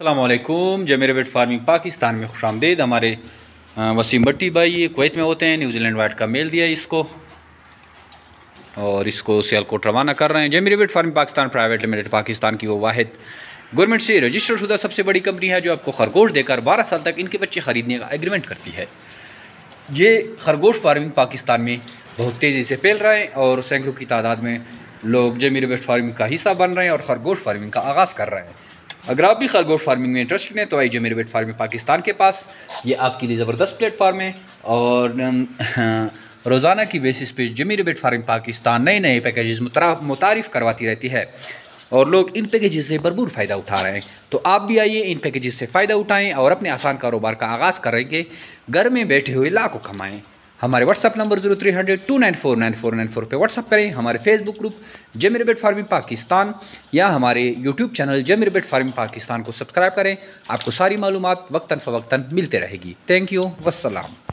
अस्सलामुअलैकुम। जमीर rabbit farming Pakistan में खुशामदीद। हमारे वसीम भट्टी भाई ये कुवैत में होते हैं। न्यूजीलैंड वाइट का मेल दिया इसको और इसको सियालकोट रवाना कर रहे हैं। Zameer rabbit farming Pakistan private limited Pakistan की वो वाहिद गवर्नमेंट से रजिस्टर शुदा सबसे बड़ी कंपनी है जो आपको खरगोश देकर 12 साल तक इनके बच्चे ख़रीदने का एग्रीमेंट करती है। ये खरगोश फार्मिंग पाकिस्तान में बहुत तेज़ी से फैल रहा है और सैकड़ों की तादाद में लोग जमीर रेबिट फार्मिंग का हिस्सा बन रहे हैं और खरगोश फार्मिंग का आगाज़ कर रहे हैं। अगर आप भी खरगोश फार्मिंग में इंटरेस्टेड हैं तो आइए जमीर रेबिट फार्मिंग पाकिस्तान के पास। ये आपके लिए ज़बरदस्त प्लेटफॉर्म है और रोज़ाना की बेसिस पे जमीर रेबिट फार्मिंग पाकिस्तान नए नए पैकेजेस मुतारिफ़ करवाती रहती है और लोग इन पैकेजेस से भरपूर फ़ायदा उठा रहे हैं। तो आप भी आइए इन पैकेजेस से फ़ायदा उठाएं और अपने आसान कारोबार का आगाज़ करेंगे, घर में बैठे हुए लाखों कमाएं। हमारे व्हाट्सअप नंबर 0300-294-9494 पे व्हाट्सअप करें। हमारे फेसबुक ग्रुप जमीर रेबिट फार्मिंग पाकिस्तान या हमारे यूट्यूब चैनल जमीर रेबिट फार्मिंग पाकिस्तान को सब्सक्राइब करें। आपको सारी मालूमात वक्तन फ़वक्तन मिलते रहेगी। Thank you, वस्सलाम।